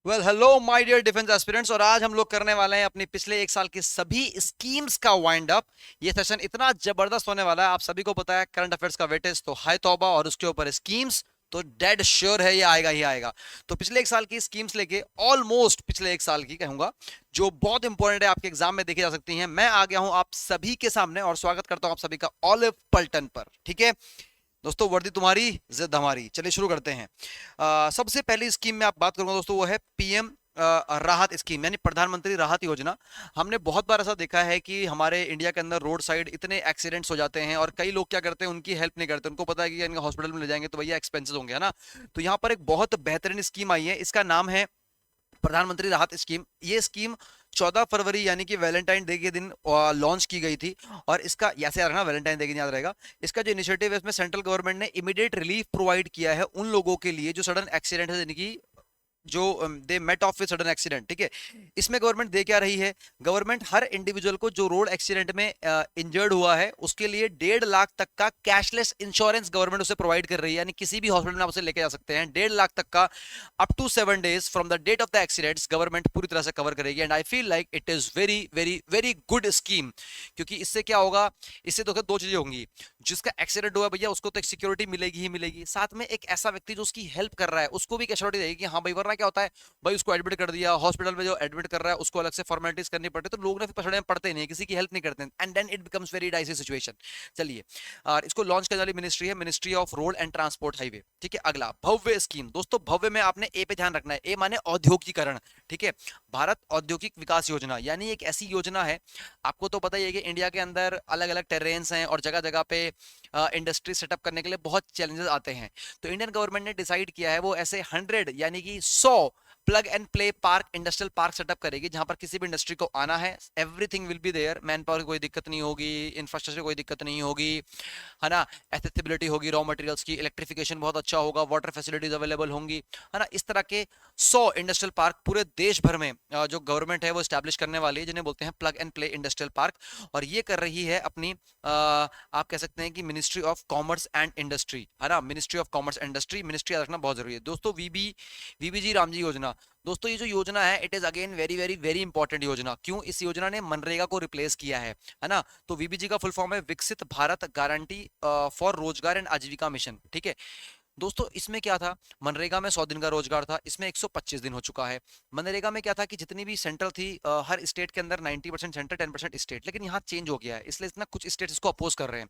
Well hello my dear defence aspirants. और आज हम लोग करने वाले हैं अपनी पिछले एक साल की सभी स्कीम्स का वाइंड अप। ये सेशन इतना जबरदस्त होने वाला है, आप सभी को पता है करंट अफेयर्स का वेटेज तो हाय तौबा, और उसके ऊपर स्कीम्स तो डेड श्योर है ये आएगा ही आएगा। तो पिछले एक साल की स्कीम्स लेके, ऑलमोस्ट पिछले एक साल की कहूंगा, जो बहुत इंपॉर्टेंट है, आपके एग्जाम में देखी जा सकती हैं, मैं आ गया हूं आप सभी के सामने और स्वागत करता हूं आप सभी का ऑलिव पलटन पर। ठीक है दोस्तों, वर्दी तुम्हारी जिद हमारी। चलिए शुरू करते हैं। सबसे पहली स्कीम में आप बात करूंगा दोस्तों, वो है पीएम राहत स्कीम, यानी प्रधानमंत्री राहत योजना। हमने बहुत बार ऐसा देखा है कि हमारे इंडिया के अंदर रोड साइड इतने एक्सीडेंट्स हो जाते हैं और कई लोग क्या करते हैं, उनकी हेल्प नहीं करते। उनको पता है कि इनका हॉस्पिटल में ले जाएंगे तो भैया एक्सपेंसेस होंगे, है ना। तो यहाँ पर एक बहुत बेहतरीन स्कीम आई है, इसका नाम है प्रधानमंत्री राहत स्कीम। ये स्कीम 14 फरवरी यानी कि वैलेंटाइन डे के दिन लॉन्च की गई थी। और इसका ऐसे याद रखना, वैलेंटाइन डे के दिन याद रहेगा। इसका जो इनिशिएटिव है, इसमें सेंट्रल गवर्नमेंट ने इमीडिएट रिलीफ प्रोवाइड किया है उन लोगों के लिए जो सडन एक्सीडेंट है, जिनकी जो they met of with sudden accident. ठीक है, इसमें गवर्नमेंट दे क्या रही है, गवर्नमेंट हर इंडिविजुअल को जो रोड एक्सीडेंट में इंजर्ड हुआ है उसके लिए 1.5 लाख तक का कैशलेस इंश्योरेंस गवर्नमेंट उसे प्रोवाइड कर रही है। यानी किसी भी हॉस्पिटल में आप उसे लेके जा सकते हैं, 1.5 लाख तक का, up to 7 days from the date of the accidents government पूरी तरह से कवर करेगी। And I feel like it is very very very good scheme. क्योंकि इससे क्या होगा, इससे तो दो चीजें होंगी। जिसका एक्सीडेंट हुआ भैया उसको तो एक सिक्योरिटी मिलेगी ही मिलेगी, साथ में एक ऐसा व्यक्ति जो उसकी हेल्प कर रहा है उसको भी एक एश्योरिटी देगी कि हाँ भाई, वरना क्या होता है भाई, उसको एडमिट कर दिया हॉस्पिटल में, जो एडमिट कर रहा है उसको अलग से फॉर्मेलिटीज करनी पड़ती है, तो लोग ना फिर पछड़े में पड़ते नहीं है, किसी की हेल्प नहीं करते, and then it becomes very dicey situation. चलिए, और इसको लॉन्च करने वाली मिनिस्ट्री है ministry of road and transport highway. ठीक है, अगला भव्य स्कीम। दोस्तों भव्य में आपने ए पे ध्यान रखना है, ए माने औद्योगिकरण। ठीक है, भारत औद्योगिक विकास योजना, यानी एक ऐसी योजना है, आपको तो पता ही है कि इंडिया के अंदर अलग अलग टेरेन्स हैं और जगह जगह पे इंडस्ट्री सेटअप करने के लिए बहुत चैलेंजेस आते हैं। तो इंडियन गवर्नमेंट ने डिसाइड किया है वो ऐसे 100 यानी कि 100 plug and play park, industrial park setup करेगी, जहां पर किसी भी इंडस्ट्री को आना है, everything will be there. Manpower की कोई दिक्कत नहीं होगी, इंफ्रास्ट्रक्चर कोई दिक्कत नहीं होगी, है ना। एक्सेसिबिलिटी होगी रॉ मटेरियल्स की, इलेक्ट्रिफिकेशन बहुत अच्छा होगा, वाटर फैसिलिटीज अवेलेबल होंगी, है ना। इस तरह के 100 इंडस्ट्रियल पार्क पूरे देश भर में जो गवर्नमेंट है वो स्टैब्लिश करने वाली है, जिन्हें बोलते हैं plug and play industrial park. और ये कर रही है अपनी आप कह सकते हैं कि ministry of commerce and industry, है ना। Ministry of commerce industry, ministry याद रखना बहुत जरूरी है दोस्तों। वीबीजी रामजी योजना। दोस्तों ये जो योजना है, it is again very very very important योजना। क्यों, इस योजना ने मनरेगा को रिप्लेस किया है ना। तो वीबीजी का फुल फॉर्म है विकसित भारत गारंटी फॉर रोजगार एंड आजीविका मिशन। ठीक है दोस्तों, इसमें क्या था, मनरेगा में 100 दिन का रोजगार था, इसमें 125 दिन हो चुका है। मनरेगा में क्या था कि जितनी भी सेंट्रल थी, हर स्टेट के अंदर 90% सेंट्रल 10% स्टेट, लेकिन यहाँ चेंज हो गया है, इसलिए इतना कुछ स्टेट इसको अपोज कर रहे हैं।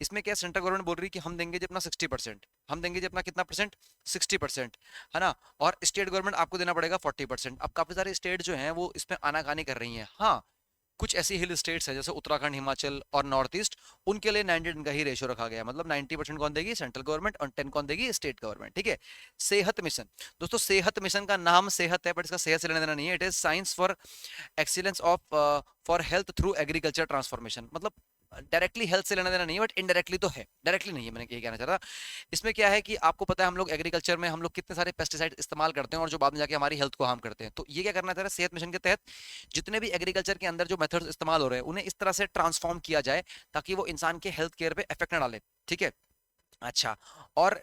इसमें क्या, सेंट्रल गवर्नमेंट बोल रही है कि हम देंगे जी अपना 60%, हम देंगे जी अपना कितना परसेंट, 60%, है ना। और स्टेट गवर्नमेंट आपको देना पड़ेगा 40%। अब काफी सारे स्टेट जो हैं वो इसमें आनाकानी कर रही हैं। हाँ, कुछ ऐसी हिल स्टेट्स हैं जैसे उत्तराखंड, हिमाचल और नॉर्थ ईस्ट, उनके लिए 90 दिन का ही रेशियो रखा गया है। मतलब 90% कौन देगी, सेंट्रल गवर्नमेंट, और 10 कौन देगी, स्टेट गवर्नमेंट। ठीक है, सेहत मिशन। दोस्तों सेहत मिशन का नाम सेहत है, बट इसका सेहत से लेना देना नहीं है। It is science for excellence of for health through agriculture transformation. मतलब डायरेक्टली हेल्थ से लेना देना नहीं है, बट इनडायरेक्टली तो है, डायरेक्टली नहीं है, मैंने ये कहना चाह रहा। इसमें क्या है कि आपको पता है हम लोग एग्रीकल्चर में हम लोग कितने सारे पेस्टिसाइड इस्तेमाल करते हैं और जो बाद में जाके हमारी हेल्थ को हार्म करते हैं। तो ये क्या करना चाह रहा है, सेहत मिशन के तहत जितने भी एग्रीकल्चर के अंदर जो मेथड्स इस्तेमाल हो रहे हैं उन्हें इस तरह से ट्रांसफॉर्म किया जाए ताकि वो इंसान के हेल्थ केयर पे इफेक्ट ना डाले। ठीक है, अच्छा। और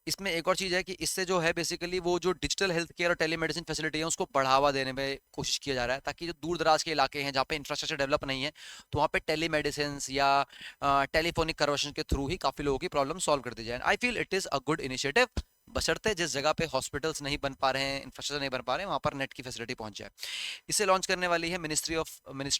इसमें एक और चीज़ है कि इससे जो है बेसिकली वो जो डिजिटल हेल्थ केयर और टेलीमेडिसिन फैसिलिटी है उसको बढ़ावा देने में कोशिश किया जा रहा है, ताकि जो दूर दराज के इलाके हैं जहाँ पे इंफ्रास्ट्रक्चर डेवलप नहीं है, तो वहाँ पे टेलीमेडिसिन या टेलीफोनिक कन्वर्शन के थ्रू ही काफ़ी लोगों की प्रॉब्लम सॉल्व कर दी जाए। I feel it is a good initiative, बशर्ते जिस जगह पे हॉस्पिटल्स नहीं बन पा रहे हैं, इंफ्रास्ट्रक्चर नहीं बन पा रहे हैं, वहाँ पर नेट की फैसिलिटी पहुंच जाए। इसे लॉन्च करने वाली है ministry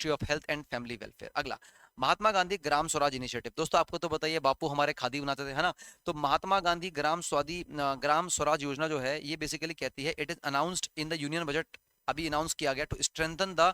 of health and family welfare. अगला, महात्मा गांधी ग्राम स्वराज इनिशिएटिव। दोस्तों आपको तो बताइए, बापू हमारे खादी बनाते थे, है ना। तो महात्मा गांधी ग्राम स्वराज योजना जो है, ये बेसिकली कहती है, it is announced in the union budget, अभी अनाउंस किया गया, to strengthen the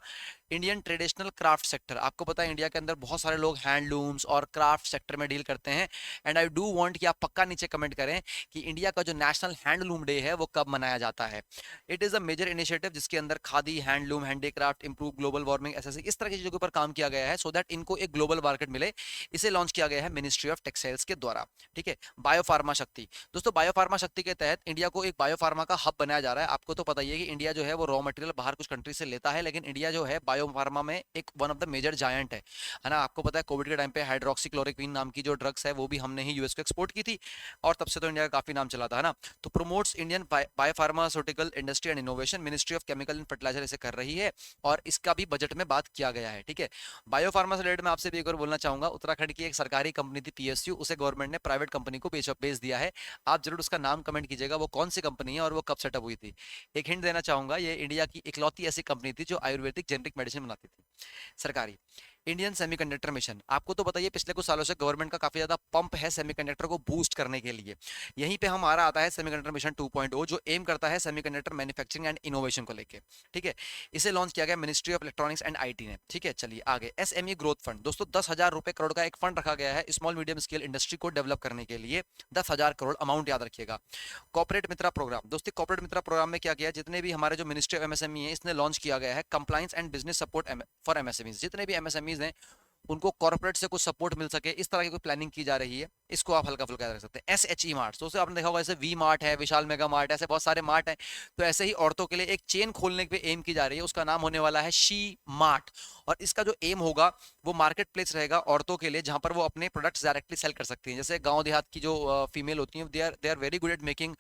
Indian traditional craft sector. आपको पता है इंडिया के अंदर बहुत सारे लोग हैंडलूम्स और क्राफ्ट सेक्टर में डील करते हैं। एंड आई डू वांट कि आप पक्का नीचे कमेंट करें कि इंडिया का जो नेशनल हैंडलूम डे है वो कब मनाया जाता है। It is a major initiative जिसके अंदर khadi, handloom, handicraft, improve global warming, ऐसे इस तरह की चीजों के ऊपर काम किया गया है, सो दैट इनको एक ग्लोबल मार्केट मिले। इसे लॉन्च किया गया है मिनिस्ट्री ऑफ टेक्सटाइल्स के द्वारा। ठीक है, बायोफार्मा शक्ति। दोस्तों बायोफार्मा शक्ति के तहत इंडिया को एक बायोफार्मा का हब बनाया जा रहा है। आपको तो पता ही है कि इंडिया जो है वो रॉ मटेरियल मटेरियल बाहर कुछ कंट्री से लेता है, लेकिन इंडिया जो है बायो फार्मा में एक one of the major giant है ना। आपको पता है कोविड के टाइम पे हाइड्रोक्सीक्लोरोक्विन नाम की जो ड्रग्स है वो भी हमने ही यूएस को एक्सपोर्ट की थी, और तब से तो इंडिया का काफी नाम चला था, है ना। तो promotes Indian biopharmaceutical industry and innovation, ministry of chemical and fertiliser इसे कर रही है, और इसका भी बजट में बात किया गया है, ठीक है। बायो फार्मा से रिलेटेड मैं आपसे भी एक और बोलना चाहूंगा, उत्तराखंड की एक सरकारी कंपनी थी पीएसयू, उसे गवर्नमेंट ने प्राइवेट कंपनी को बेच दिया है। आप जरूर उसका नाम कमेंट कीजिएगा, वो कौन सी कंपनी है और वो कब सेटअप हुई थी। एक हिंट देना चाहूंगा, ये इंडिया की इकलौती ऐसी कंपनी थी जो आयुर्वेदिक जेनरिक मेडिसिन बनाती थी, सरकारी। इंडियन सेमीकंडक्टर मिशन, आपको तो बताइए पिछले कुछ सालों से गवर्नमेंट का काफी ज्यादा पंप है सेमीकंडक्टर को बूस्ट करने के लिए। यहीं पे हमारा आता है सेमीकंडक्टर मिशन 2.0, जो एम करता है सेमीकंडक्टर मैन्युफैक्चरिंग एंड इनोवेशन को लेके, ठीक है। इसे लॉन्च किया गया ministry of electronics and IT ने, ठीक है। चलिए आगे, एसएमई ग्रोथ फंड, दोस्तों 10,000 करोड़ का एक फंड रखा गया है स्मॉल मीडियम स्केल इंडस्ट्री को डेवलप करने के लिए, 10,000 करोड़ अमाउंट याद रखिएगा। कॉर्पोरेट मित्रा प्रोग्राम, दोस्तों कॉर्पोरेट मित्रा प्रोग्राम में क्या किया, जितने भी हमारे जो मिनिस्ट्री ऑफ एमएसएमई है इसने लॉन्च किया गया है compliance and business support for MSMEs, जितने भी एमएसएमईज हैं उनको कॉर्पोरेट से कुछ सपोर्ट मिल सके, इस तरह की कोई प्लानिंग की जा रही है। इसको आप हल्का फुल्का रख सकते हैं। एसएचई मार्ट, तो आपने देखा होगा, जैसे वी मार्ट है, विशाल मेगा मार्ट, ऐसे बहुत सारे मार्ट हैं। तो ऐसे ही औरतों के लिए एक चेन खोलने पे एम की जा रही है, उसका नाम होने वाला है शी मार्ट, और इसका जो एम होगा वो मार्केट प्लेस रहेगा औरतों के लिए, जहां पर वो अपने प्रोडक्ट्स डायरेक्टली सेल कर सकती हैं। जैसे गांव देहात की जो फीमेल होती हैं, they are very good at making,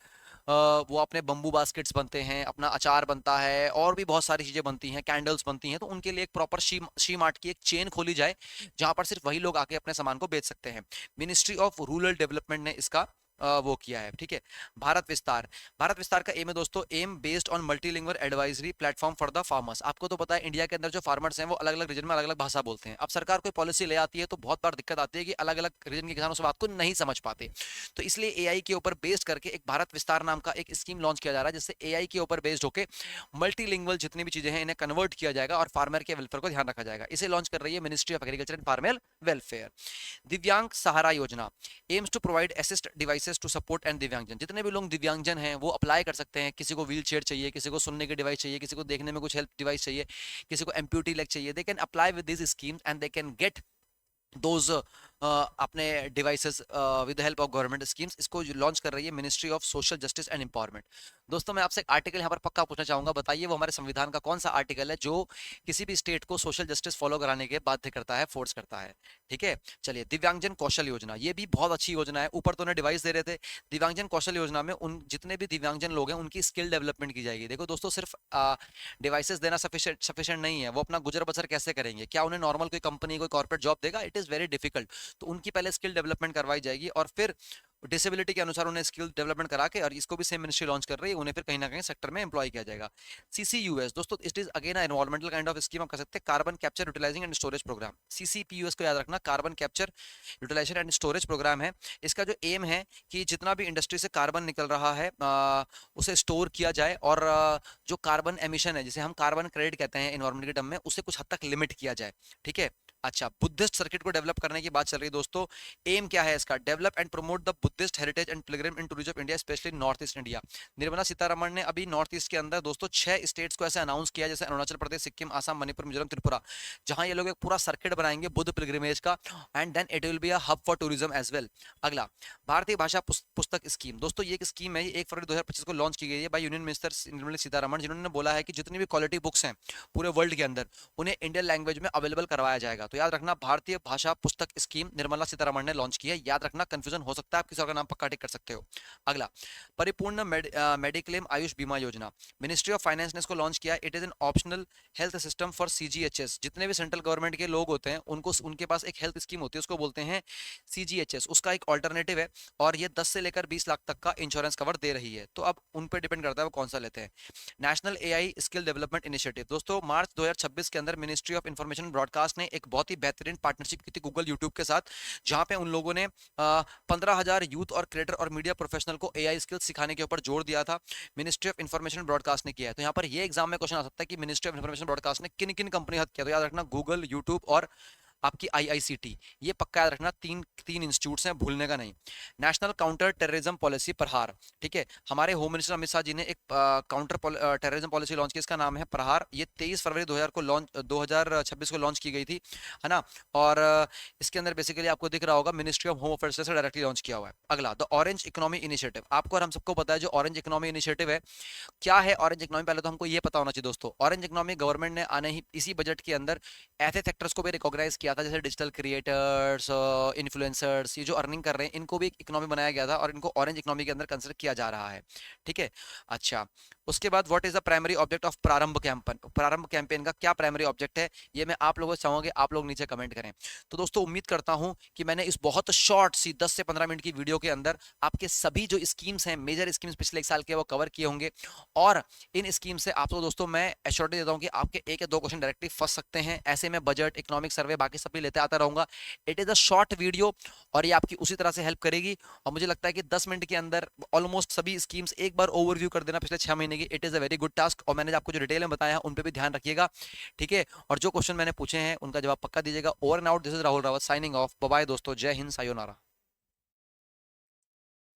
वो अपने बम्बू बास्केट्स बनते हैं, अपना अचार बनता है, और भी बहुत सारी चीजें बनती हैं, कैंडल्स बनती हैं। तो उनके लिए एक प्रॉपर शी मार्ट की एक चेन खोली जाए, जहां पर सिर्फ वही लोग आके अपने सामान को बेच सकते हैं। मिनिस्ट्री ऑफ रूरल डेवलपमेंट ने इसका वो किया है, ठीक है। भारत विस्तार, भारत विस्तार का एम है दोस्तों, aim based on multilingual advisory platform for the farmers. आपको तो पता है इंडिया के अंदर जो फार्मर्स हैं वो अलग अलग रीजन में अलग अलग भाषा बोलते हैं। अब सरकार कोई पॉलिसी ले आती है तो बहुत बार दिक्कत आती है कि अलग अलग रीजन के किसान उस बात को नहीं समझ पाते, तो इसलिए एआई के ऊपर बेस्ड करके एक भारत विस्तार नाम का एक स्कीम लॉन्च किया जा रहा है, जिससे एआई के ऊपर बेस्ड होकर मल्टीलिंगुअल जितनी भी चीजें हैं इन्हें कन्वर्ट किया जाएगा और फार्मर के वेलफेयर को ध्यान रखा जाएगा। इसे लॉन्च कर रही है ministry of agriculture and farmer welfare. Divyang Sahara Yojana aims to provide assist devices to support and दिव्यांगजन, जितने भी लोग दिव्यांगजन हैं वो अप्लाई कर सकते हैं। किसी को व्हील चेयर चाहिए, किसी को सुनने की डिवाइस चाहिए, किसी को देखने में कुछ हेल्प डिवाइस चाहिए, किसी को एम्प्यूटी लेग चाहिए, they can apply with this schemes and they can get those अपने devices with the help of government schemes. इसको लॉन्च कर रही है ministry of social justice and empowerment. दोस्तों मैं आपसे एक आर्टिकल यहाँ पर पक्का पूछना चाहूंगा, बताइए वो हमारे संविधान का कौन सा आर्टिकल है जो किसी भी स्टेट को सोशल जस्टिस फॉलो कराने के बाध्य करता है, फोर्स करता है, ठीक है। चलिए, दिव्यांगजन कौशल योजना, ये भी बहुत अच्छी योजना है। ऊपर तो उन्हें डिवाइस दे रहे थे, दिव्यांगजन कौशल योजना में उन जितने भी दिव्यांगजन लोग हैं उनकी स्किल डेवलपमेंट की जाएगी। देखो दोस्तों, सिर्फ डिवाइसेस देना सफिशिएंट नहीं है, वो अपना गुजर बसर कैसे करेंगे, क्या उन्हें नॉर्मल कोई कंपनी कोई कॉर्पोरेट जॉब देगा, इट इज वेरी डिफिकल्ट। तो उनकी पहले स्किल डेवलपमेंट करवाई जाएगी और फिर डिसेबिलिटी के अनुसार उन्हें स्किल डेवलपमेंट करा के, और इसको भी सेम मिनिस्ट्री लॉन्च कर रही है, उन्हें फिर कहीं ना कहीं सेक्टर में एम्प्लॉय किया जाएगा। सीसीयूएस दोस्तों, it is again environmental kind of scheme, आप कह सकते हैं carbon capture utilising and storage programme. CCPUS को याद रखना, carbon capture utilisation and storage programme है। इसका जो एम है कि जितना भी इंडस्ट्री से कार्बन निकल रहा है उसे स्टोर किया जाए, और जो कार्बन एमिशन है, जिसे हम कार्बन क्रेडिट कहते हैं एनवायरमेंट के टर्म में, उसे कुछ हद तक लिमिट किया जाए, ठीक है। अच्छा, बुद्धिस्ट सर्किट को डेवलप करने की बात चल रही है दोस्तों। एम क्या है इसका, develop and promote the Buddhist heritage and Pilgrim in tourism of India, specially north east India. Nirmala Sitharaman ने अभी नॉर्थ ईस्ट के अंदर दोस्तों 6 स्टेट्स को ऐसे अनाउंस किया, जैसे अरुणाचल प्रदेश, सिक्किम, आसाम, मणिपुर, मिजोरम, त्रिपुरा, जहां ये लोग एक पूरा सर्किट बनाएंगे बुद्ध पिलग्रिमेज का, and then it will be a hub for tourism as well. अगला, भारतीय भाषा पुस्तक स्कीम, दोस्तों ये एक स्कीम है, 1 फरवरी 2025 को लॉन्च की गई है by union minister Nirmala Sitharaman, जिन्होंने बोला है कि जितनी भी क्वालिटी बुक्स हैं पूरे वर्ल्ड के अंदर उन्हें इंडियन लैंग्वेज में अवेलेबल करवाया जाएगा। तो याद रखना, भारतीय भाषा पुस्तक स्कीम निर्मला सीतारमण ने लॉन्च की है, याद रखना, कंफ्यूजन हो सकता है, आप किसी और का नाम पक्का टिक कर सकते हो। अगला, परिपूर्ण मेडिक्लेम आयुष बीमा योजना, मिनिस्ट्री ऑफ फाइनेंस ने इसको लॉन्च किया। It is an optional health system for CGHS, जितने भी सेंट्रल गवर्नमेंट के लोग होते हैं उनको उनके पास एक हेल्थ स्कीम होती है, उसको बोलते हैं सीजीएचएस, उसका एक ऑल्टरनेटिव है, और ये 10 से लेकर 20 लाख तक का इंश्योरेंस कवर दे रही है। तो अब उन पर डिपेंड करता है वो कौन सा लेते हैं। National AI skill development initiative, दोस्तों मार्च 2026 के अंदर मिनिस्ट्री ऑफ इंफॉर्मेशन ब्रॉडकास्ट ने एक बहुत ही बेहतरीन पार्टनरशिप की थी गूगल यूट्यूब के साथ, जहां पे उन लोगों ने 15,000 यूथ और क्रिएटर और मीडिया प्रोफेशनल को एआई स्किल्स सिखाने के ऊपर जोर दिया था। मिनिस्ट्री ऑफ इंफॉर्मेशन ब्रॉडकास्ट ने किया है। तो यहाँ पर ये एग्जाम में क्वेश्चन आ सकता है कि मिनिस्ट्री ऑफ इंफॉर्मेशन ब्रॉडकास्ट ने किन किन कंपनी हद किया, तो याद रखना गूगल, यूट्यूब और आपकी आईआईसीटी, ये पक्का याद रखना, तीन तीन इंस्टीट्यूट्स हैं, भूलने का नहीं। नेशनल काउंटर टेररिज्म पॉलिसी प्रहार, ठीक है, हमारे होम मिनिस्टर अमित शाह जी ने एक काउंटर टेररिज्म पॉलिसी लॉन्च की, इसका नाम है प्रहार। ये 23 फरवरी 2026 को लॉन्च की गई थी, है ना। और इसके अंदर बेसिकली आपको दिख रहा होगा मिनिस्ट्री ऑफ होम अफेयर्स से डायरेक्टली लॉन्च किया हुआ है। अगला द ऑरेंज इकोनॉमी इनिशिएटिव, आपको और हम सबको पता है जो ऑरेंज इकोनॉमी इनिशिएटिव है, क्या है ऑरेंज इकोनॉमी, पहले तो हमको ये पता होना चाहिए दोस्तों। ऑरेंज इकोनॉमी गवर्नमेंट ने आने ही इसी बजट के अंदर ऐसे सेक्टर्स को भी रिकॉग्नाइज किया था, जैसे डिजिटल क्रिएटर्स, इन्फ्लुएंसर्स, ये जो अर्निंग कर रहे हैं इनको भी एक इकोनॉमी बनाया गया था और इनको ऑरेंज इकोनॉमी के अंदर कंसिडर किया जा रहा है, ठीक है। अच्छा, उसके बाद what is the primary object of प्रारंभ कैंपेन, प्रारंभ कैंपेन का क्या प्राइमरी ऑब्जेक्ट है, ये मैं आप लोगों से चाहूंगा आप लोग नीचे कमेंट करें। तो दोस्तों उम्मीद करता हूं कि मैंने इस बहुत शॉर्ट सी 10 से 15 मिनट की वीडियो के अंदर आपके सभी जो स्कीम्स हैं, मेजर स्कीम्स पिछले एक साल के, वो कवर किए होंगे। और इन स्कीम से आपको दोस्तों मैं एश्योरिटी देता हूं कि आपके एक या दो क्वेश्चन डायरेक्टली फंस सकते हैं। ऐसे में बजट, इकोनॉमिक सर्वे, बाकी सब भी लेते आता रहूंगा। It is a short video और ये आपकी उसी तरह से हेल्प करेगी। और मुझे लगता है कि 10 मिनट के अंदर ऑलमोस्ट सभी स्कीम्स एक बार ओवरव्यू कर देना पिछले 6 महीने की, it is a very good task. और मैंने आपको जो डिटेल में बताया उन पर भी ध्यान रखिएगा, ठीक है। और जो क्वेश्चन मैंने पूछे हैं उनका जवाब पक्का दीजिएगा। Over and out, this is Rahul Rawat signing off, bye bye दोस्तों, जय हिंद, सायोनारा।